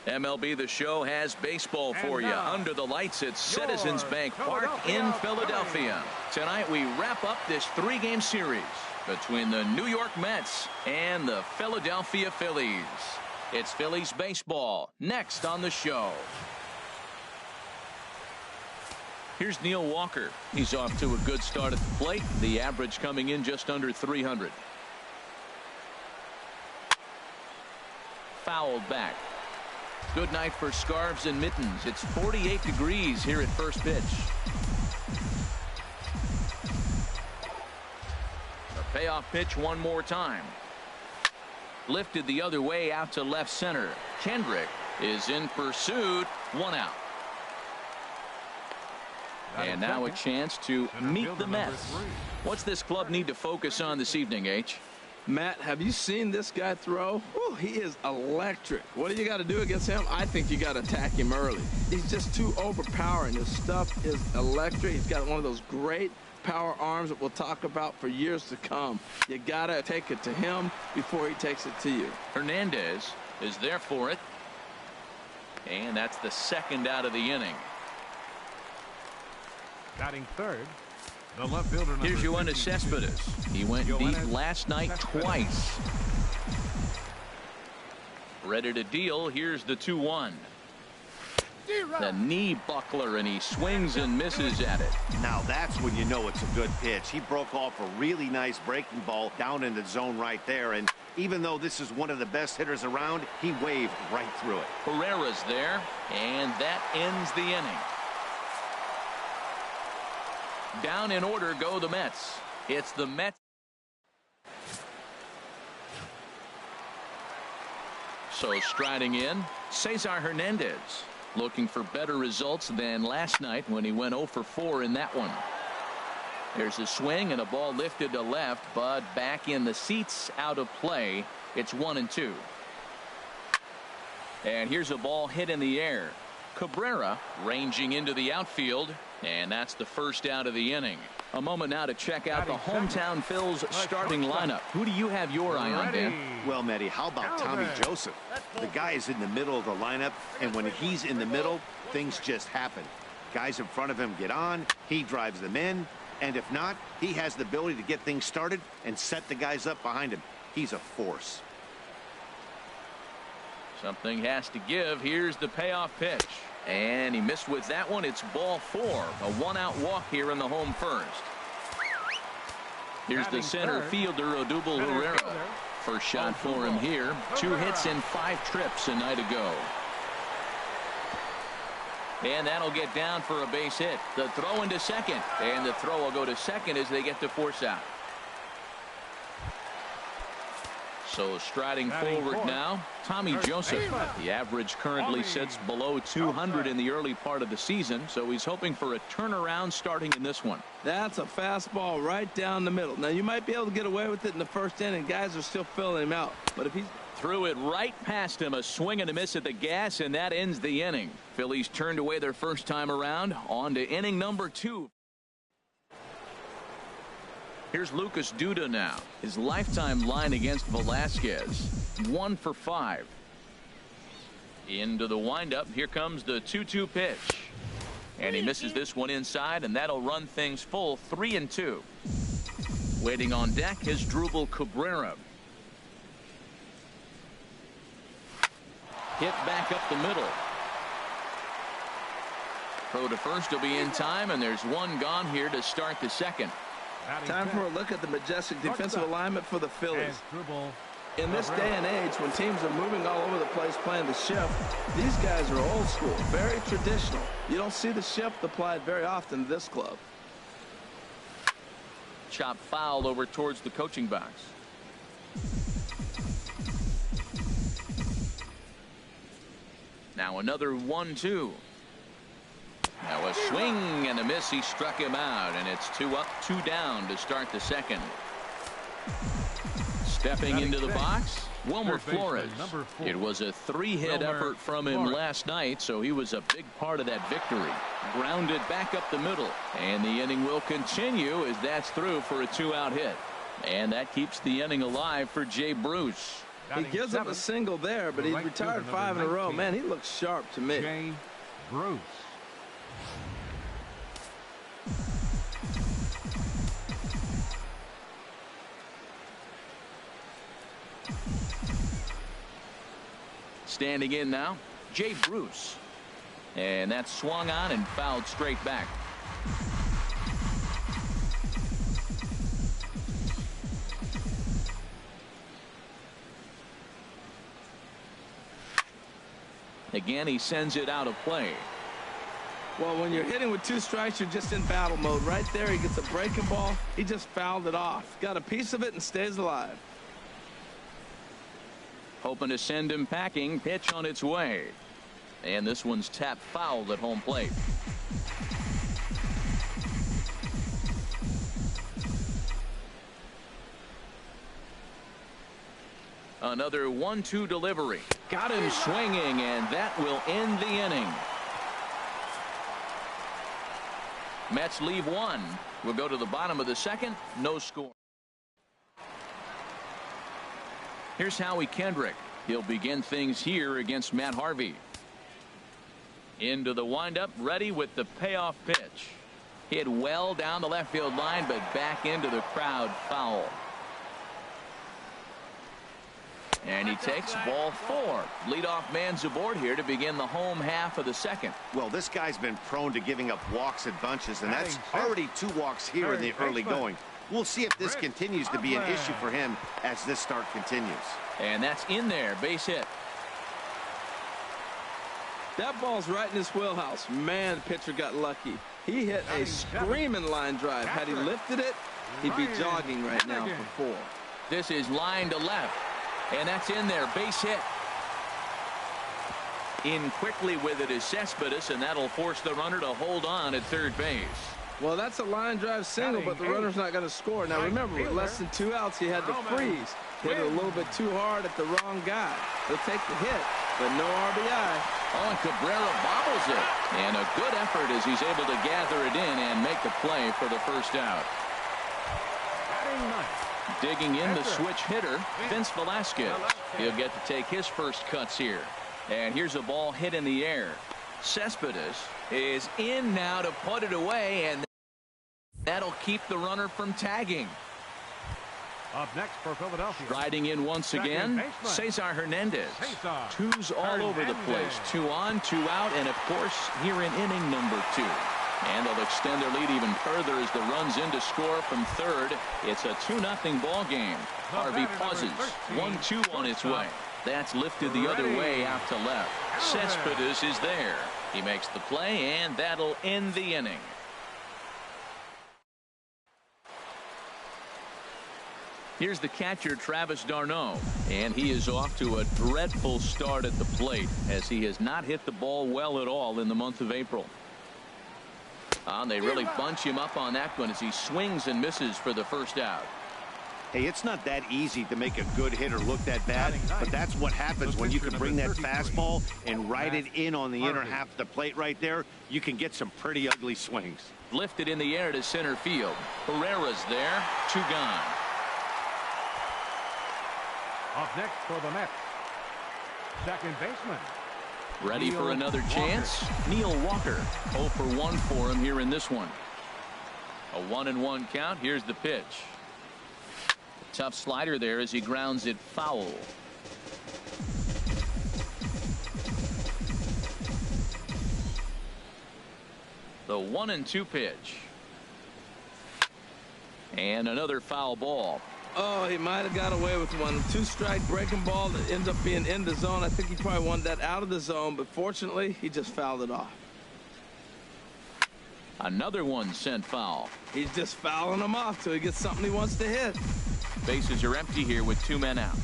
MLB The Show has baseball for you. Under the lights at Citizens Bank Park in Philadelphia. Tonight we wrap up this 3-game series between the New York Mets and the Philadelphia Phillies. It's Phillies baseball next on the show. Here's Neil Walker. He's off to a good start at the plate. The average coming in just under 300. Fouled back. Good night for scarves and mittens. It's 48 degrees here at first pitch. The payoff pitch one more time. Lifted the other way out to left center. Kendrick is in pursuit. 1 out. And now a chance to meet the Mets. What's this club need to focus on this evening, H? Matt, have you seen this guy throw? Whew, he is electric. What do you got to do against him? I think you got to attack him early. He's just too overpowering. His stuff is electric. He's got one of those great power arms that we'll talk about for years to come. You got to take it to him before he takes it to you. Hernandez is there for it. And that's the second out of the inning. Batting third, the left fielder. Here's Yoenis Cespedes. He went deep last night twice. Ready to deal. Here's the 2-1. The knee buckler, and he swings and misses at it. Now that's when you know it's a good pitch. He broke off a really nice breaking ball down in the zone right there. And even though this is one of the best hitters around, he waved right through it. Herrera's there, and that ends the inning. Down in order go the Mets. It's the Mets. So striding in, Cesar Hernandez, looking for better results than last night when he went 0 for 4 in that one. There's a swing and a ball lifted to left, but back in the seats, out of play. It's 1-2. And here's a ball hit in the air. Cabrera ranging into the outfield, and that's the first out of the inning. A moment now to check out the hometown Phil's starting lineup. Who do you have your eye on, Dan? Well, Matty, how about Tommy Joseph? The guy is in the middle of the lineup, and when he's in the middle, things just happen. Guys in front of him get on, he drives them in, and if not, he has the ability to get things started and set the guys up behind him. He's a force. Something has to give. Here's the payoff pitch. And he missed with that one. It's ball 4. A 1-out walk here in the home first. Here's the center fielder, Odubel Herrera. First shot for him here. 2 hits in 5 trips a night ago. And that'll get down for a base hit. The throw into second. And the throw will go to second as they get to force out. So striding forward now, Tommy Joseph. The average currently sits below 200 in the early part of the season, so he's hoping for a turnaround starting in this one. That's a fastball right down the middle. Now, you might be able to get away with it in the first inning. Guys are still filling him out. But if he's threw it right past him, a swing and a miss at the gas, and that ends the inning. Phillies turned away their first time around. On to inning number 2. Here's Lucas Duda now. His lifetime line against Velasquez, 1 for 5. Into the windup. Here comes the 2-2 pitch. And he misses this one inside, and that'll run things full. 3-2. Waiting on deck is Drupal Cabrera. Hit back up the middle. Throw to first will be in time, and there's one gone here to start the second. Time for a look at the majestic defensive alignment for the Phillies. In this day and age, when teams are moving all over the place playing the shift, these guys are old school, very traditional. You don't see the shift applied very often to this club. Chop foul over towards the coaching box. Now another 1-2. Now a swing and a miss. He struck him out, and it's 2 up, 2 down to start the second. Stepping into the box, Wilmer Flores. It was a 3-hit effort from him last night, so he was a big part of that victory. Grounded back up the middle, and the inning will continue as that's through for a 2-out hit. And that keeps the inning alive for Jay Bruce. He gives up a single there, but he's retired 5 in a row. Man, he looks sharp to me. Jay Bruce. Standing in now, Jay Bruce. And that's swung on and fouled straight back. Again, he sends it out of play. Well, when you're hitting with 2 strikes, you're just in battle mode. Right there, he gets a breaking ball. He just fouled it off. Got a piece of it and stays alive. Hoping to send him packing. Pitch on its way. And this one's tapped foul at home plate. Another 1-2 delivery. Got him swinging, and that will end the inning. Mets leave 1. We'll go to the bottom of the 2nd. No score. Here's Howie Kendrick. He'll begin things here against Matt Harvey. Into the windup, ready with the payoff pitch. Hit well down the left field line, but back into the crowd, foul. And he takes ball 4. Leadoff man's aboard here to begin the home half of the 2nd. Well, this guy's been prone to giving up walks and bunches, and that's already 2 walks here in the early going. We'll see if this continues to be an issue for him as this start continues. And that's in there, base hit. That ball's right in his wheelhouse. Man, the pitcher got lucky. He hit a screaming line drive. Had he lifted it, he'd be jogging right now for 4. This is line to left. And that's in there, base hit. In quickly with it is Cespedes, and that'll force the runner to hold on at third base. Well, that's a line drive single, but the runner's not going to score. Now, remember, with less than 2 outs, he had to freeze. Hit it a little bit too hard at the wrong guy. He'll take the hit, but no RBI. Oh, and Cabrera bobbles it. And a good effort as he's able to gather it in and make the play for the first out. Digging in the switch hitter, Vince Velasquez. He'll get to take his first cuts here. And here's a ball hit in the air. Cespedes is in now to put it away, and that'll keep the runner from tagging. Up next for Philadelphia. Riding in once again, Cesar Hernandez. 2's all over the place. 2 on, 2 out, and of course here in inning number 2. And they'll extend their lead even further as the runs in to score from third. It's a 2-0 ball game. Harvey pauses. 1-2 on its way. That's lifted the other way out to left. Cespedes is there. He makes the play, and that'll end the inning. Here's the catcher, Travis d'Arnaud, and he is off to a dreadful start at the plate as he has not hit the ball well at all in the month of April. They really bunch him up on that one as he swings and misses for the first out. Hey, it's not that easy to make a good hitter look that bad, but that's what happens when you can bring that fastball and ride it in on the inner half of the plate right there. You can get some pretty ugly swings. Lifted in the air to center field. Herrera's there. 2 gone. Up next for the Mets, second baseman. Ready for another chance? Neil Walker. 0 for 1 for him here in this one. A 1-1 count. Here's the pitch. Tough slider there as he grounds it foul. The 1-2 pitch. And another foul ball. Oh, he might have got away with one. 2-strike breaking ball that ends up being in the zone. I think he probably wanted that out of the zone, but fortunately, he just fouled it off. Another one sent foul. He's just fouling them off till he gets something he wants to hit. Bases are empty here with 2 men out.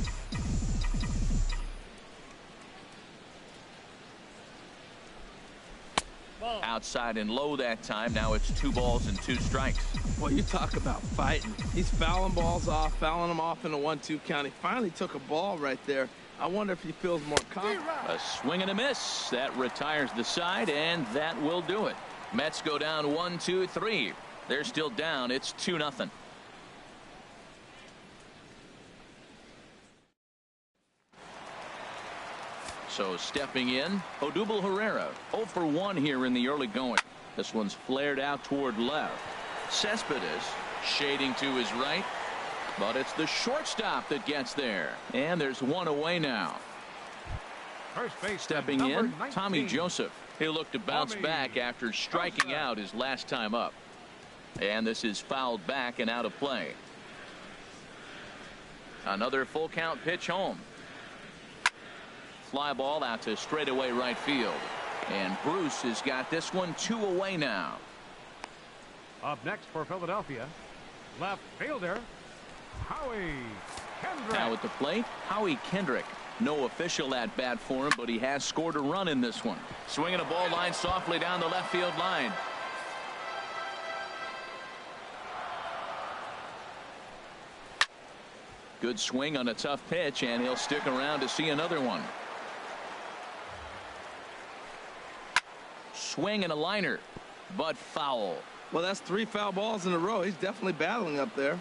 Outside and low that time. Now it's 2 balls and 2 strikes. Well, you talk about fighting. He's fouling balls off, fouling them off in a 1-2 count. He finally took a ball right there. I wonder if he feels more confident. A swing and a miss. That retires the side, and that will do it. Mets go down 1-2-3. They're still down. It's 2-0. So stepping in, Odubel Herrera, 0 for 1 here in the early going. This one's flared out toward left. Cespedes shading to his right, but it's the shortstop that gets there. And there's one away now. First base, Stepping number in, 19. Tommy Joseph. He'll look to bounce back after striking out his last time up. And this is fouled back and out of play. Another full count pitch home. Fly ball out to straightaway right field. And Bruce has got this one 2 away now. Up next for Philadelphia, left fielder, Howie Kendrick. Now at the plate, Howie Kendrick. No official at bat for him, but he has scored a run in this one. Swinging a ball line softly down the left field line. Good swing on a tough pitch, and he'll stick around to see another one. Swing and a liner, but foul. Well, that's 3 foul balls in a row. He's definitely battling up there.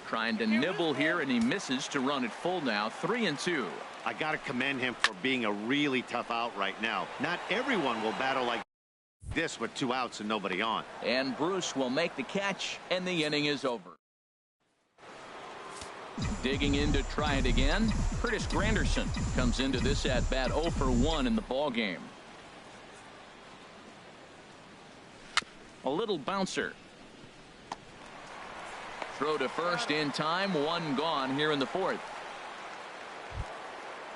Trying to nibble here, and he misses to run it full now. 3-2. I got to commend him for being a really tough out right now. Not everyone will battle like this with 2 outs and nobody on. And Bruce will make the catch, and the inning is over. Digging in to try it again, Curtis Granderson comes into this at bat 0 for 1 in the ball game. A little bouncer. Throw to first in time. 1 gone here in the 4th.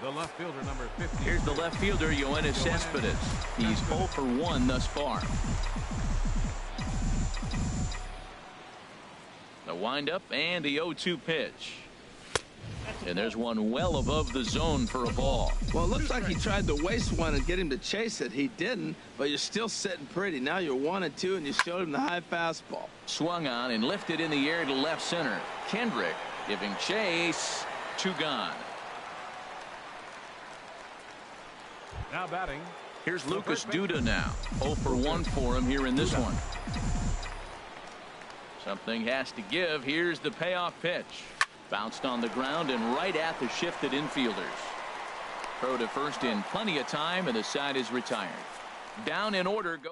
The left fielder, number 50. Here's the left fielder, Yoenis Cespedes. He's 0 for 1 thus far. The windup and the 0-2 pitch. And there's one well above the zone for a ball. Well, it looks like he tried to waste one and get him to chase it. He didn't, but you're still sitting pretty. Now you're 1-2, and you showed him the high fastball. Swung on and lifted in the air to left center. Kendrick giving chase. 2 gone. Now batting. Here's Lucas Duda now. 0 for 1 for him here in this one. Something has to give. Here's the payoff pitch. Bounced on the ground and right at the shifted infielders. Throw to first in plenty of time, and the side is retired. Down in order. Go.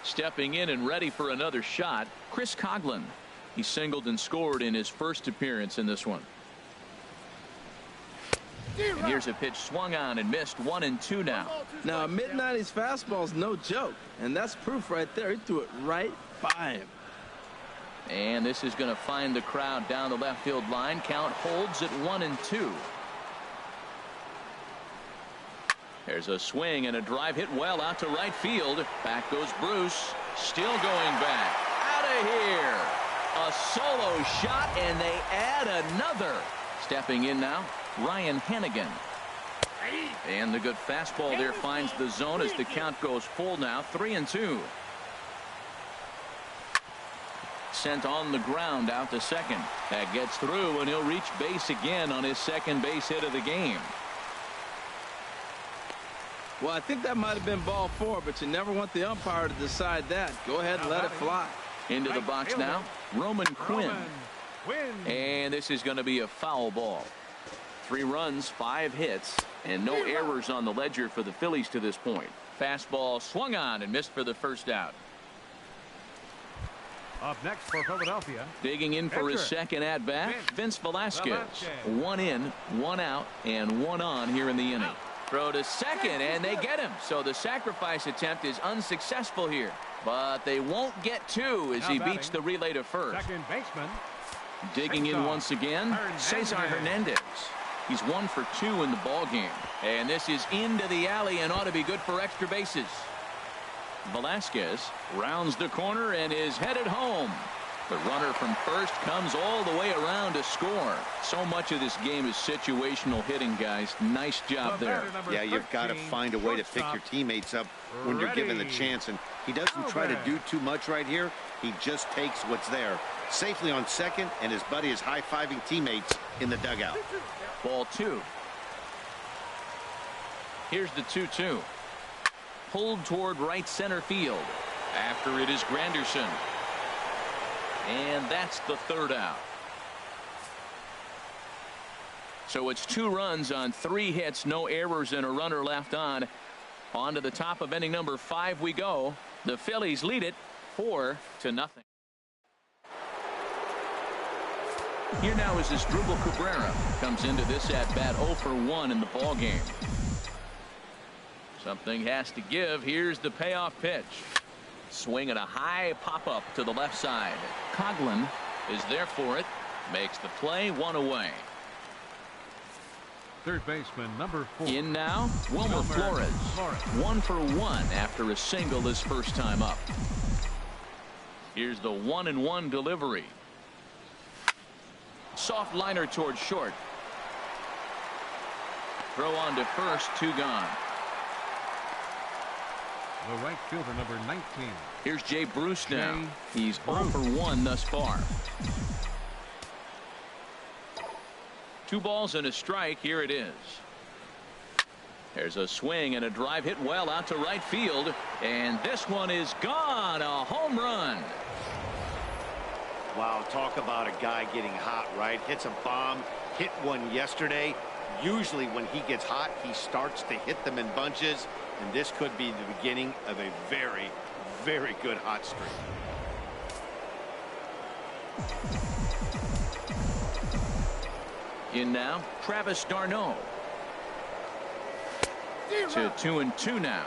Stepping in and ready for another shot, Chris Coghlan. He singled and scored in his first appearance in this one. And here's a pitch swung on and missed. 1-2 now. Now, a mid-90s fastball is no joke, and that's proof right there. He threw it right by him. And this is going to find the crowd down the left field line. Count holds at 1-2. There's a swing and a drive hit well out to right field. Back goes Bruce. Still going back. Out of here. A solo shot, and they add another. Stepping in now, Ryan Hannigan. And the good fastball there finds the zone as the count goes full now. 3-2. Sent on the ground out to second. That gets through, and he'll reach base again on his second base hit of the game. Well, I think that might have been ball 4, but you never want the umpire to decide that. Go ahead and let it fly. Into the box now, Roman Quinn. Win. And this is going to be a foul ball. 3 runs, 5 hits, and no errors on the ledger for the Phillies to this point. Fastball swung on and missed for the first out. Up next for Philadelphia. Digging in for his second at bat, Vince Velasquez. 1 in, 1 out, and 1 on here in the inning. Throw to second, and they get him. So the sacrifice attempt is unsuccessful here. But they won't get 2 as he beats the relay to first. Second baseman. Digging in once again, Cesar Hernandez. He's 1 for 2 in the ball game. And this is into the alley and ought to be good for extra bases. Velasquez rounds the corner and is headed home. The runner from first comes all the way around to score. So much of this game is situational hitting, guys. Nice job there. Yeah, you've got to find a way to pick your teammates up when you're given the chance. And he doesn't try to do too much right here. He just takes what's there. Safely on second, and his buddy is high-fiving teammates in the dugout. Ball 2. Here's the 2-2. Pulled toward right center field. After it is Granderson. And that's the third out. So it's 2 runs on 3 hits, no errors, and a runner left on. On to the top of inning number 5 we go. The Phillies lead it 4-0. Here now is Asdrubal Cabrera. Comes into this at bat 0 for 1 in the ball game. Something has to give. Here's the payoff pitch. Swing and a high pop up to the left side. Coghlan is there for it. Makes the play, 1 away. Third baseman number 4. In now, Wilmer Flores. 1 for 1 after a single his first time up. Here's the 1-1 delivery. Soft liner towards short. Throw on to first, 2 gone. The right fielder number 19. Here's Jay Bruce now. He's 0 for 1 thus far. 2 balls and a strike. Here it is. There's a swing and a drive hit well out to right field, and this one is gone. A home run. Wow, talk about a guy getting hot, right? Hits a bomb, hit one yesterday. Usually when he gets hot, he starts to hit them in bunches, and this could be the beginning of a very, very good hot streak. In now, Travis d'Arnaud. To 2-2 now.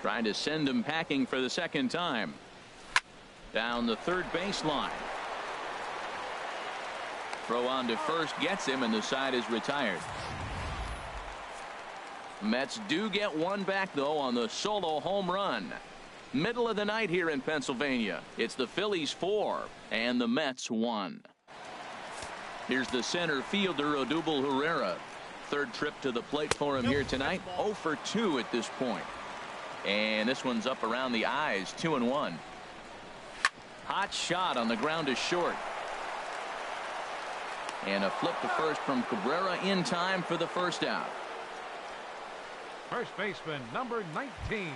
Trying to send him packing for the second time. Down the third baseline. Throw on to first gets him, and the side is retired. Mets do get one back though on the solo home run. Middle of the night here in Pennsylvania. It's the Phillies 4 and the Mets 1. Here's the center fielder, Odubel Herrera. Third trip to the plate for him here tonight. 0 for 2 at this point. And this one's up around the eyes, 2-1. Hot shot on the ground to short. And a flip to first from Cabrera in time for the first out. First baseman number 19.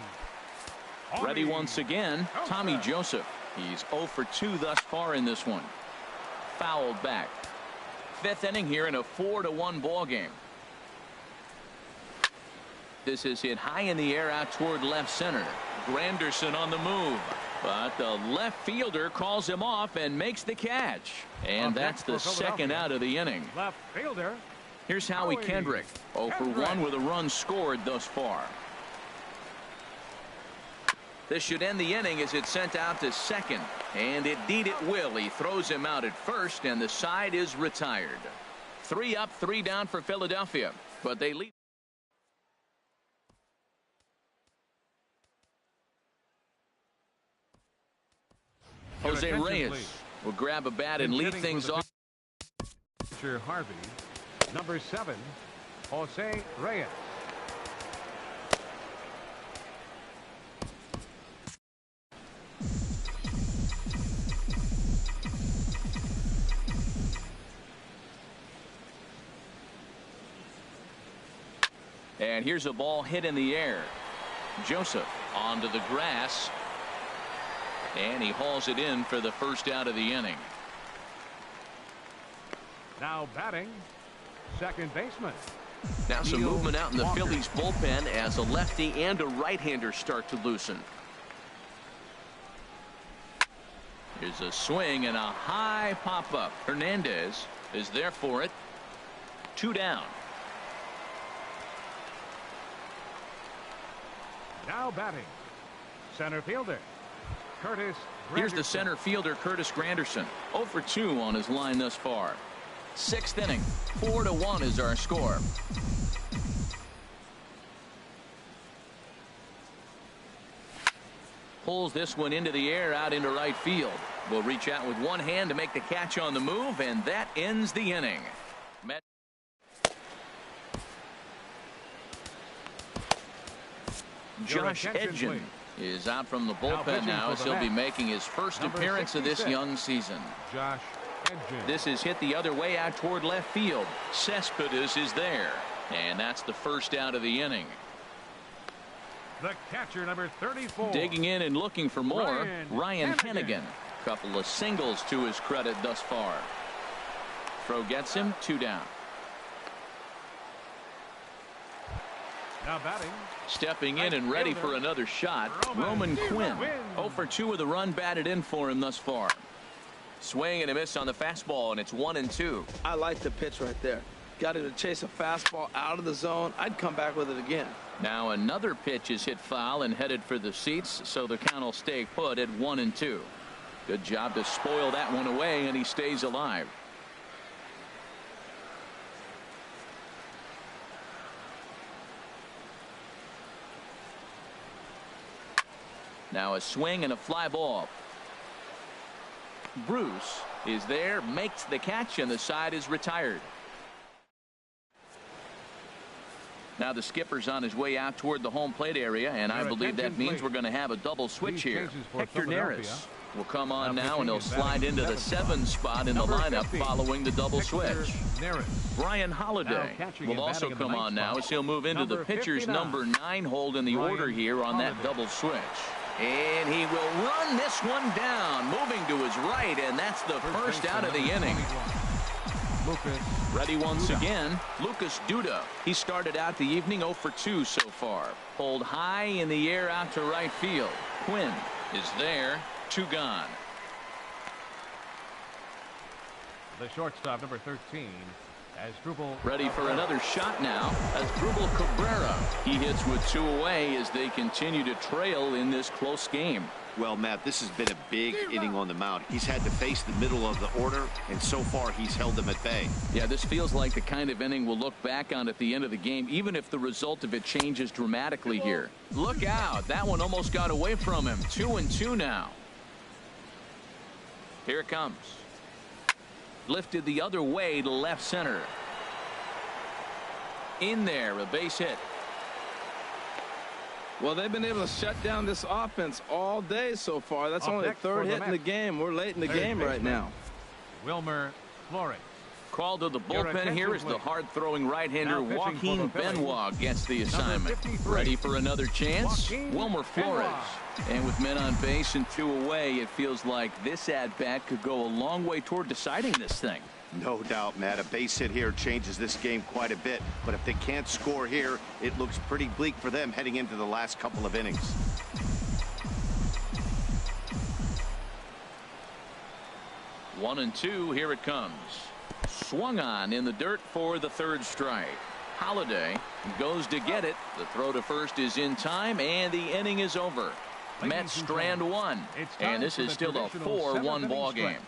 Ready once again, Tommy Joseph. He's 0 for 2 thus far in this one. Fouled back. 5th inning here in a 4-1 ball game. This is hit high in the air out toward left center. Granderson on the move, but the left fielder calls him off and makes the catch, and that's the second out of the inning. Left fielder. Here's Howie Kendrick. 0 for 1 with a run scored thus far. This should end the inning as it's sent out to second, and indeed it will. He throws him out at first, and the side is retired. 3 up, 3 down for Philadelphia, but they lead. Jose Reyes will grab a bat and lead things off. Harvey, number 7, Jose Reyes. And here's a ball hit in the air. Joseph onto the grass. And he hauls it in for the first out of the inning. Now batting, second baseman. Now some movement out in the Phillies bullpen as a lefty and a right-hander start to loosen. Here's a swing and a high pop-up. Hernandez is there for it. 2 down. Now batting, center fielder Curtis Granderson. Here's the center fielder, Curtis Granderson. 0 for 2 on his line thus far. 6th inning, 4-1 is our score. Pulls this one into the air out into right field. Will reach out with one hand to make the catch on the move, and that ends the inning. Josh Edgin is out from the bullpen now as he'll be making his first appearance of this young season. Josh Edgin. This is hit the other way out toward left field. Cespedes is there, and that's the first out of the inning. The catcher, number 34. Digging in and looking for more, Ryan Hennigan. couple of singles to his credit thus far. Throw gets him 2 down. Now batting. Stepping in and ready for another shot, Roman Quinn. 0 for 2 with a run batted in for him thus far. Swing and a miss on the fastball, and it's 1-2. I like the pitch right there. Got him to chase a fastball out of the zone. I'd come back with it again. Now another pitch is hit foul and headed for the seats, so the count will stay put at 1-2. Good job to spoil that one away, and he stays alive. Now a swing and a fly ball. Bruce is there, makes the catch, and the side is retired. Now the skipper's on his way out toward the home plate area, and I believe that means we're going to have a double switch here. Hector Neris will come on now, and he'll slide into the 7 spot in the lineup following the double switch. Brian Holiday will also come on now as he'll move into the pitcher's number 9 hold in the order here on that double switch. And he will run this one down, moving to his right, and that's the first out of the inning. Ready once again, Lucas Duda. He started out the evening 0 for 2 so far. Pulled high in the air out to right field. Quinn is there, 2 gone. The shortstop, number 13. Ready for another shot now as Asdrubal Cabrera. He hits with 2 away as they continue to trail in this close game. Well, Matt, this has been a big inning on the mound. He's had to face the middle of the order, and so far he's held them at bay. Yeah, this feels like the kind of inning we'll look back on at the end of the game, even if the result of it changes dramatically here. Look out. That one almost got away from him. 2-2 now. Here it comes. Lifted the other way to left center. In there, a base hit. Well, they've been able to shut down this offense all day so far. That's only the 3rd hit in the game. We're late in the game right now. Wilmer Flores. Called to the bullpen here as the hard-throwing right-hander Joaquin Benoit gets the assignment. Ready for another chance? Wilmer Flores. And with men on base and 2 away, it feels like this at-bat could go a long way toward deciding this thing. No doubt, Matt. A base hit here changes this game quite a bit. But if they can't score here, it looks pretty bleak for them heading into the last couple of innings. One and two, here it comes. Swung on in the dirt for the 3rd strike. Holiday goes to get it. The throw to first is in time, and the inning is over. Mets strand 1, and this is still a 4-1 ball game.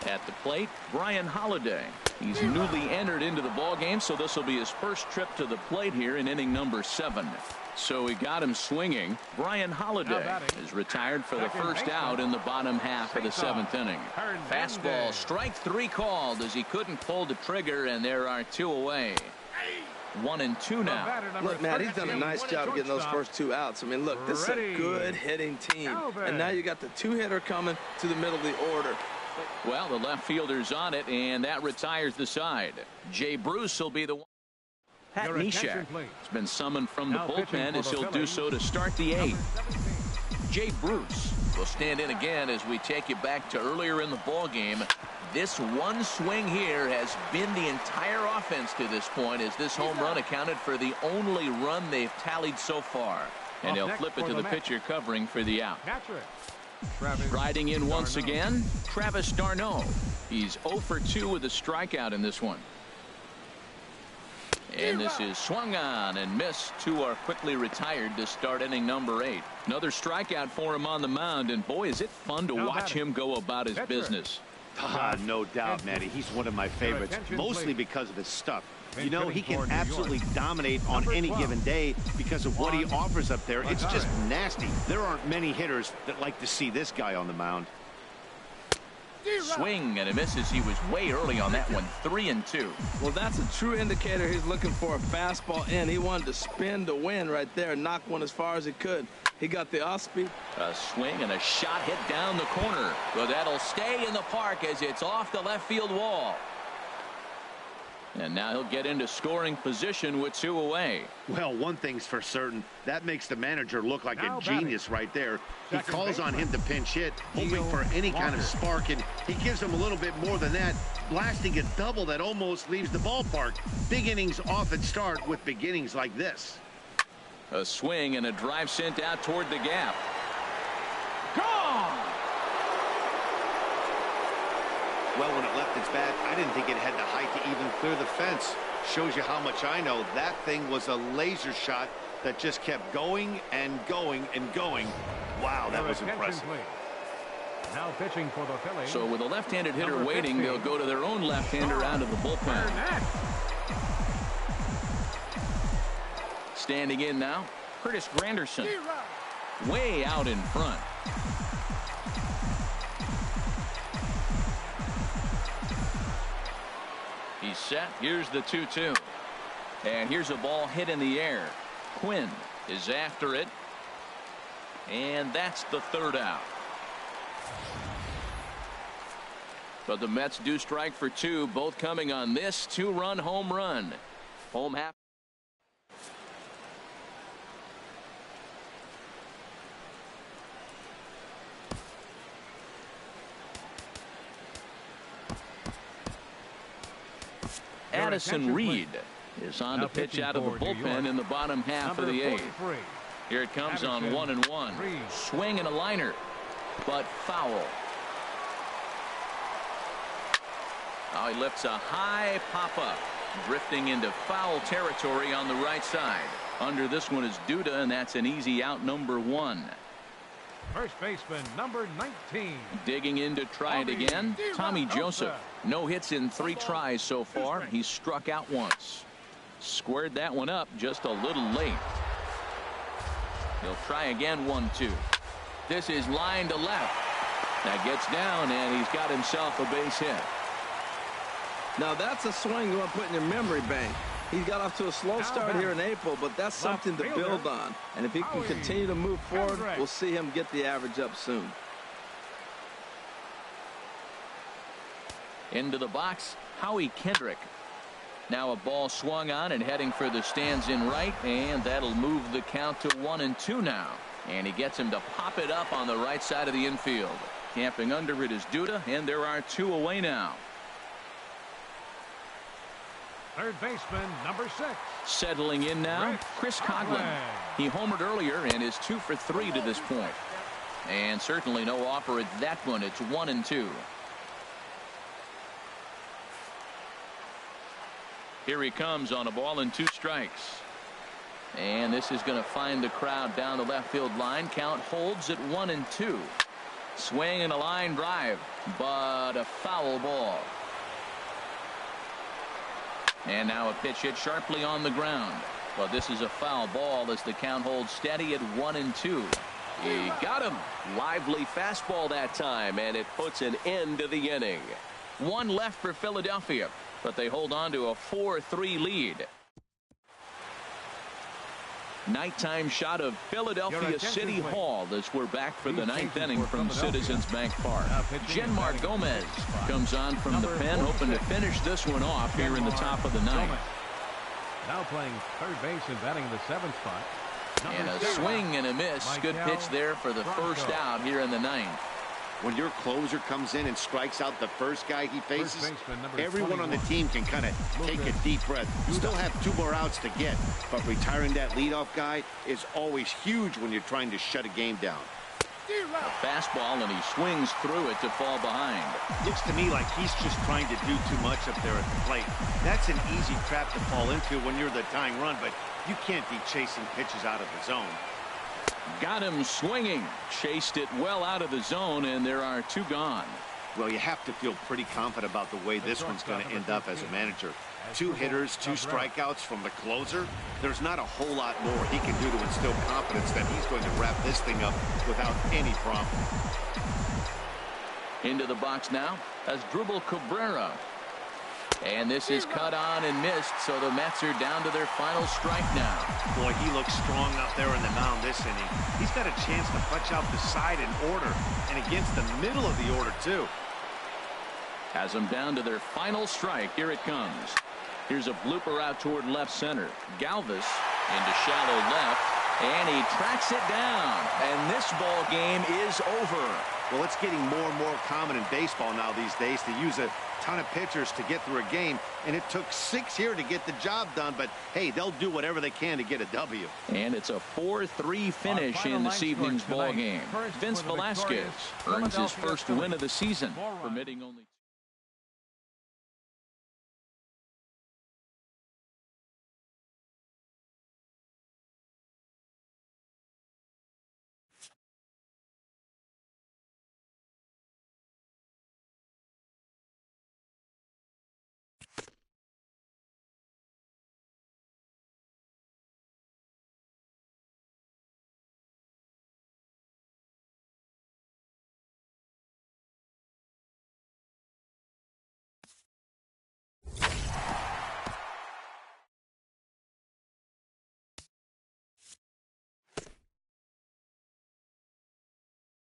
At the plate, Brian Holiday. He's newly entered into the ball game, so this will be his first trip to the plate here in inning number 7. So he got him swinging. Brian Holiday is retired for the first out in the bottom half of the 7th inning. Fastball, strike 3 called as he couldn't pull the trigger, and there are 2 away. 1-2 now. Look, Matt, he's done a nice job getting those first 2 outs. I mean, look, this is a good hitting team. And now you got the 2-hitter coming to the middle of the order. Well, the left fielder's on it, and that retires the side. Jay Bruce will be the one. Pat Neshek has been summoned from the bullpen as he'll do so to start the 8th. Jay Bruce will stand in again as we take you back to earlier in the ball game. This one swing here has been the entire offense to this point, as this home run accounted for the only run they've tallied so far. And they'll flip it to the pitcher covering for the out. Riding in once again, Travis d'Arnaud. He's 0 for 2 with a strikeout in this one. And this is swung on and missed. 2 are quickly retired to start inning number 8. Another strikeout for him on the mound, and boy, is it fun to watch him go about his business. No doubt, Matty. He's one of my favorites, mostly because of his stuff. You know, he can absolutely dominate on any given day because of what he offers up there. It's just nasty. There aren't many hitters that like to see this guy on the mound. Swing and a misses. He was way early on that one. 3-2. Well, that's a true indicator. He's looking for a fastball in. He wanted to spin to win right there and knock one as far as he could. He got the off speed. A swing and a shot hit down the corner. But that'll stay in the park as it's off the left field wall. And now he'll get into scoring position with 2 away. Well, one thing's for certain. That makes the manager look like Now a genius right there. He Second calls on him to pinch hit, hoping Neil for any kind Walker. of spark, and he gives him a little bit more than that, blasting a double that almost leaves the ballpark. Big innings often start with beginnings like this. A swing and a drive sent out toward the gap. Gone! Well, when it left its bat, I didn't think it had the height to even clear the fence. Shows you how much I know. That thing was a laser shot that just kept going and going and going. Wow, that was impressive. Now pitching for the Phillies. So with a left-handed hitter Number waiting, 15. they'll go to their own left-hander out of the bullpen. Burnett. Standing in now, Curtis Granderson. Way out in front. He's set. Here's the 2-2. And here's a ball hit in the air. Quinn is after it. And that's the 3rd out. But the Mets do strike for 2, both coming on this 2-run home run. Home half. Addison Reed is on to pitch out of the bullpen in the bottom half of the 8th. Here it comes on 1-1. Swing and a liner, but foul. Now he lifts a high pop-up, drifting into foul territory on the right side. Under this one is Duda, and that's an easy out, number 1. First baseman number 19. Digging in to try it again, Tommy Joseph. No hits in 3 tries so far. He's struck out once. Squared that one up just a little late. He'll try again, 1-2. This is line to left. That gets down, and he's got himself a base hit. Now that's a swing you want to put in your memory bank. He's got off to a slow start here in April, but that's something to build on. And if he can continue to move forward, we'll see him get the average up soon. Into the box, Howie Kendrick. Now a ball swung on and heading for the stands in right, and that'll move the count to 1-2 now. And he gets him to pop it up on the right side of the infield. Camping under it is Duda, and there are 2 away now. Third baseman number 6. Settling in now, Chris Coghlan. He homered earlier and is 2 for 3 to this point. And certainly no offer at that one. It's 1-2. Here he comes on a ball and 2 strikes. And this is going to find the crowd down the left field line. Count holds at 1-2. Swing and a line drive, but a foul ball. And now a pitch hit sharply on the ground. Well, this is a foul ball as the count holds steady at 1-2. He got him. Lively fastball that time, and it puts an end to the inning. 1 left for Philadelphia, but they hold on to a 4-3 lead. Nighttime shot of Philadelphia City Hall as we're back for the 9th inning from Citizens Bank Park. Genmar Gomez comes on from the pen, hoping to finish this one off here in the top of the 9th. Now playing third base and batting in the 7th spot. And a swing and a miss. Good pitch there for the first out here in the 9th. When your closer comes in and strikes out the first guy he faces, everyone on the team can kind of take a deep breath. You still have 2 more outs to get, but retiring that leadoff guy is always huge when you're trying to shut a game down. A fastball, and he swings through it to fall behind. Looks to me like he's just trying to do too much up there at the plate. That's an easy trap to fall into when you're the tying run, but you can't be chasing pitches out of the zone. Got him swinging. Chased it well out of the zone, and there are 2 gone. Well, you have to feel pretty confident about the way this one's going to end up as a manager. 2 hitters, 2 strikeouts from the closer. There's not a whole lot more he can do to instill confidence that he's going to wrap this thing up without any problem. Into the box now as Drupal Cabrera. And this is cut on and missed, so the Mets are down to their final strike now. Boy, he looks strong out there in the mound this inning. He's got a chance to punch out the side in order, and against the middle of the order, too. Has them down to their final strike. Here it comes. Here's a blooper out toward left center. Galvis into shallow left, and he tracks it down. And this ball game is over. Well, it's getting more and more common in baseball now these days to use a ton of pitchers to get through a game, and it took 6 here to get the job done, but hey, they'll do whatever they can to get a W. And it's a 4-3 finish in this evening's ball game. Vince Velasquez earns his first win of the season, permitting only